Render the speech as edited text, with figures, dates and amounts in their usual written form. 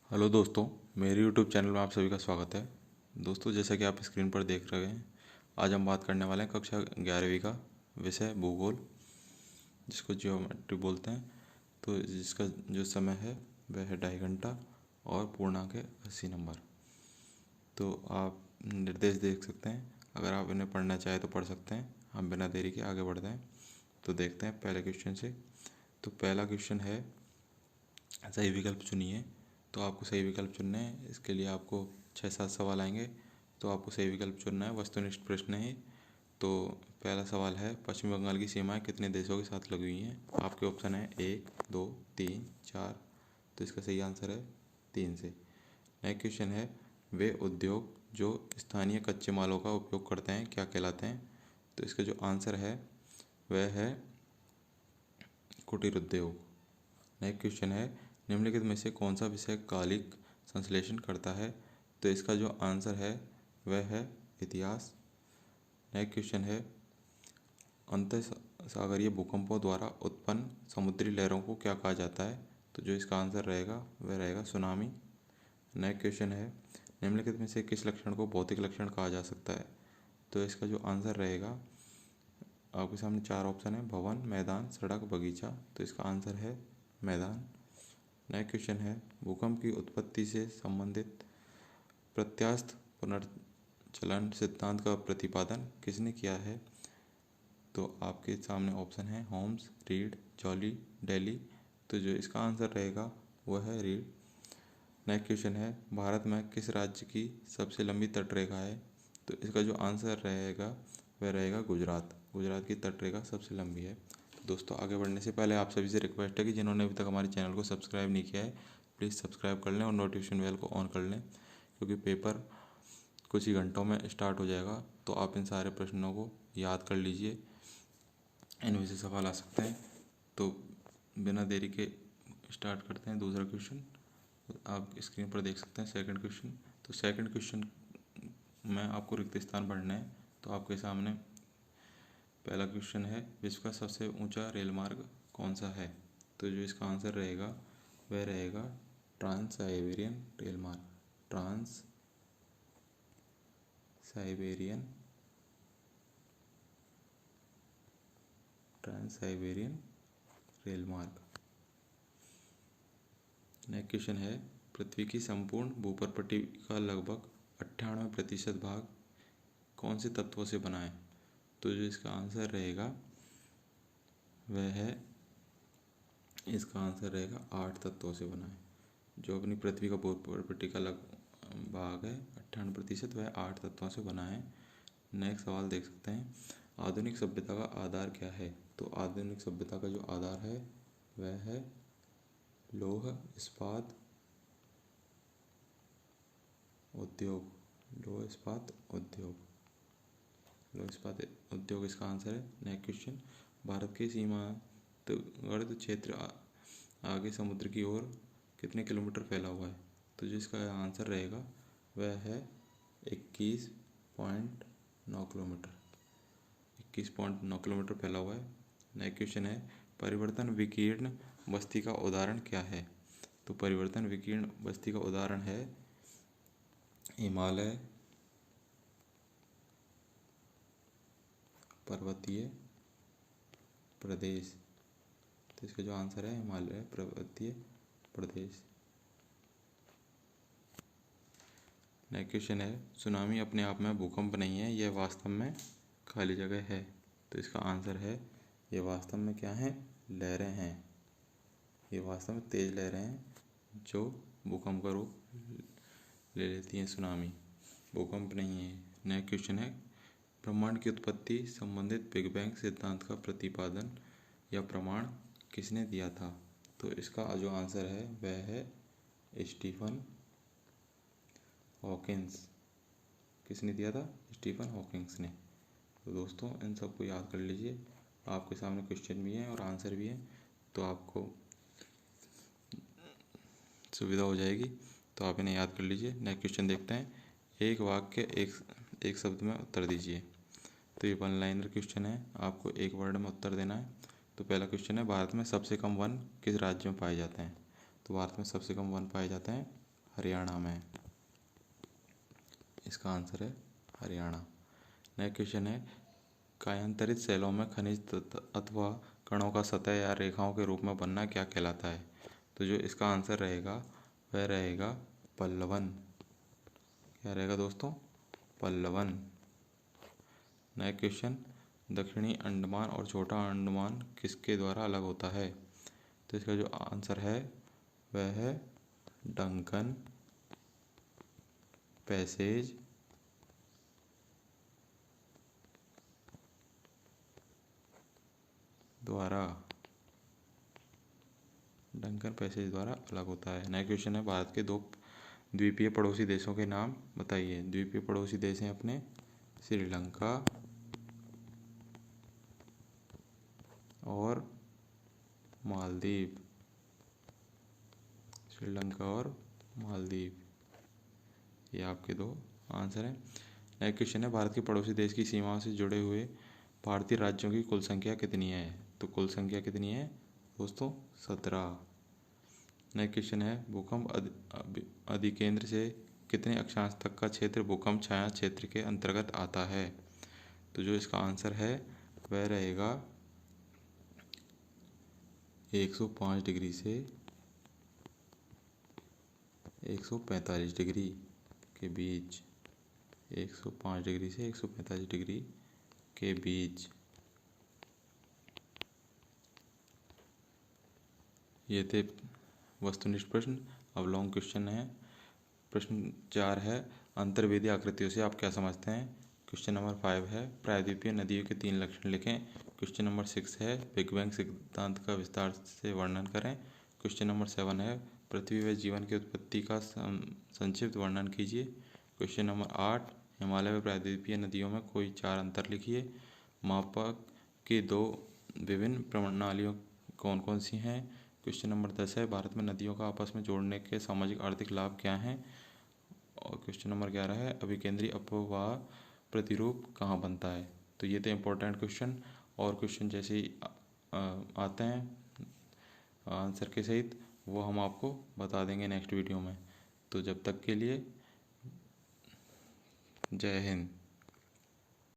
Hello दोस्तों, मेरे YouTube channel में आप सभी का स्वागत है। दोस्तों, जैसा कि आप स्क्रीन पर देख रहे हैं, आज हम बात करने वाले हैं कक्षा 11वीं का विषय भूगोल, जिसको ज्योमेट्री बोलते हैं। तो जिसका जो समय है वह है 2.5 घंटा और पूर्णांक है 80 नंबर। तो आप निर्देश देख सकते हैं, अगर आप इन्हें पढ़ना चाहें तो पढ़ सकते हैं। हम बिना देरी के आगे बढ़ते हैं। तो देखते हैं पहले क्वेश्चन से। तो पहला क्वेश्चन है, सही विकल्प चुनिए। तो आपको सही विकल्प चुनना है। इसके लिए आपको 6-7 सवाल आएंगे, तो आपको सही विकल्प चुनना है। वस्तुनिष्ठ प्रश्न है। तो पहला सवाल है, पश्चिम बंगाल की सीमाएं कितने देशों के साथ लगी हुई हैं? आपके ऑप्शन है 1, 2, 3, 4। तो इसका सही आंसर है 3 से। नेक्स्ट क्वेश्चन है, वे उद्योग जो स्थानीय कच्चे मालों का उपयोग करते हैं क्या कहलाते हैं? तो इसका जो आंसर है वह है कुटीर उद्योग। नेक्स्ट क्वेश्चन है, निम्नलिखित में से कौन सा विषय कालिक संश्लेषण करता है? तो इसका जो आंसर है वह है इतिहास। नेक्स्ट क्वेश्चन है, अंतःसागरीय भूकंपों द्वारा उत्पन्न समुद्री लहरों को क्या कहा जाता है? तो जो इसका आंसर रहेगा वह रहेगा सुनामी। नेक्स्ट क्वेश्चन है, निम्नलिखित में से किस लक्षण को भौतिक लक्षण कहा जा सकता है? तो इसका जो आंसर रहेगा, आपके सामने 4 ऑप्शन है, भवन, मैदान, सड़क, बगीचा। तो इसका आंसर है मैदान। नेक्स्ट क्वेश्चन है, भूकंप की उत्पत्ति से संबंधित प्रत्यास्थ पुनर्चलन सिद्धांत का प्रतिपादन किसने किया है? तो आपके सामने ऑप्शन है होम्स, रीड, जॉली, डेली। तो जो इसका आंसर रहेगा वह है रीड। नेक्स्ट क्वेश्चन है, भारत में किस राज्य की सबसे लंबी तटरेखा है? तो इसका जो आंसर रहेगा वह रहेगा गुजरात। गुजरात की तटरेखा सबसे लंबी है। तो दोस्तों, आगे बढ़ने से पहले आप सभी से रिक्वेस्ट है कि जिन्होंने अभी तक हमारे चैनल को सब्सक्राइब नहीं किया है, प्लीज़ सब्सक्राइब कर लें और नोटिफिकेशन बेल को ऑन कर लें, क्योंकि पेपर कुछ ही घंटों में स्टार्ट हो जाएगा। तो आप इन सारे प्रश्नों को याद कर लीजिए, इनमें से सवाल आ सकते हैं। तो बिना देरी के स्टार्ट करते हैं दूसरा क्वेश्चन। आप स्क्रीन पर देख सकते हैं सेकंड क्वेश्चन। तो सेकंड क्वेश्चन में आपको रिक्त स्थान भरना है। तो आपके सामने पहला क्वेश्चन है, विश्व का सबसे ऊंचा रेल मार्ग कौन सा है? तो जो इसका आंसर रहेगा वह रहेगा ट्रांस साइबेरियन रेल मार्ग। ट्रांस साइबेरियन रेल मार्ग। नेक्स्ट क्वेश्चन है, पृथ्वी की संपूर्ण भूप्रपट्टी का लगभग 98% भाग कौन से तत्वों से बना है? तो जो इसका आंसर रहेगा वह है, इसका आंसर रहेगा 8 तत्वों से बना है। जो अपनी पृथ्वी का भूप्रपट्टी का भाग है 98%, वह 8 तत्वों से बना है। नेक्स्ट सवाल देख सकते हैं, आधुनिक सभ्यता का आधार क्या है? तो आधुनिक सभ्यता का जो आधार है वह है लौह इस्पात उद्योग। लौह इस्पात उद्योग, लौह इस्पात उद्योग इसका आंसर है। नेक्स्ट क्वेश्चन, भारत के सीमावर्ती क्षेत्र आगे समुद्र की ओर कितने किलोमीटर फैला हुआ है? तो जो इसका आंसर रहेगा वह है 21.9 किलोमीटर। 21.9 किलोमीटर फैला हुआ है। नेक्स्ट क्वेश्चन है, परिवर्तन विकीर्ण बस्ती का उदाहरण क्या है? तो परिवर्तन विकीर्ण बस्ती का उदाहरण है हिमालय पर्वतीय प्रदेश। तो इसका जो आंसर है हिमालय पर्वतीय प्रदेश। नेक्स्ट क्वेश्चन है, सुनामी अपने आप में भूकंप नहीं है, यह वास्तव में खाली जगह है। तो इसका आंसर है, ये वास्तव में क्या है? लहरें हैं। ये वास्तव में तेज लहरें हैं जो भूकंप का रूप ले लेती हैं। सुनामी भूकंप नहीं है। नेक्स्ट क्वेश्चन है, ब्रह्मांड की उत्पत्ति संबंधित बिग बैंग सिद्धांत का प्रतिपादन या प्रमाण किसने दिया था? तो इसका जो आंसर है वह है स्टीफन हॉकिंस। किसने दिया था? स्टीफन हॉकिंस ने। तो दोस्तों, इन सबको याद कर लीजिए। आपके सामने क्वेश्चन भी हैं और आंसर भी हैं, तो आपको सुविधा हो जाएगी। तो आप इन्हें याद कर लीजिए। नेक्स्ट क्वेश्चन देखते हैं, एक वाक्य एक शब्द में उत्तर दीजिए। तो ये 1 लाइनर क्वेश्चन है, आपको एक वर्ड में उत्तर देना है। तो पहला क्वेश्चन है, भारत में सबसे कम वन किस राज्य में पाए जाते हैं? तो भारत में सबसे कम वन पाए जाते हैं हरियाणा में। इसका आंसर है हरियाणा। नेक्स्ट क्वेश्चन है, कायांतरित सेलों में खनिज अथवा कणों का सतह या रेखाओं के रूप में बनना क्या कहलाता है? तो जो इसका आंसर रहेगा वह रहेगा पल्लवन। क्या रहेगा दोस्तों? पल्लवन। नेक्स्ट क्वेश्चन, दक्षिणी अंडमान और छोटा अंडमान किसके द्वारा अलग होता है? तो इसका जो आंसर है वह है डंकन पैसेज द्वारा। डंकन पैसेज द्वारा अलग होता है। नेक्स्ट क्वेश्चन है, भारत के 2 द्वीपीय पड़ोसी देशों के नाम बताइए। द्वीपीय पड़ोसी देश हैं अपने श्रीलंका और मालदीव। श्रीलंका और मालदीव, ये आपके 2 आंसर हैं। नेक्स्ट क्वेश्चन है, भारत के पड़ोसी देश की सीमाओं से जुड़े हुए भारतीय राज्यों की कुल संख्या कितनी है? तो कुल संख्या कितनी है दोस्तों? 17। नेक्स्ट क्वेश्चन है, भूकंप अधिकेंद्र से कितने अक्षांश तक का क्षेत्र भूकंप छाया क्षेत्र के अंतर्गत आता है? तो जो इसका आंसर है वह रहेगा 105 डिग्री से 145 डिग्री के बीच। 105 डिग्री से 145 डिग्री के बीच। ये थे वस्तुनिष्ठ प्रश्न। अब लॉन्ग क्वेश्चन है। प्रश्न 4 है, अंतर्वेदी आकृतियों से आप क्या समझते हैं? क्वेश्चन नंबर 5 है, प्रायद्वीपीय नदियों के 3 लक्षण लिखें। क्वेश्चन नंबर 6 है, बिग बैंग सिद्धांत का विस्तार से वर्णन करें। क्वेश्चन नंबर 7 है, पृथ्वी व जीवन की उत्पत्ति का संक्षिप्त वर्णन कीजिए। क्वेश्चन नंबर 8, हिमालय व प्रायद्वीपीय नदियों में कोई 4 अंतर लिखिए। मापक की 2 विभिन्न प्रणालियों कौन कौन सी हैं? क्वेश्चन नंबर 10 है, भारत में नदियों का आपस में जोड़ने के सामाजिक आर्थिक लाभ क्या हैं? और क्वेश्चन नंबर 11 है, अभिकेंद्री अपवाह प्रतिरूप कहाँ बनता है? तो ये थे इम्पोर्टेंट क्वेश्चन। और क्वेश्चन जैसे ही आते हैं आंसर के सहित, वो हम आपको बता देंगे नेक्स्ट वीडियो में। तो जब तक के लिए जय हिंद।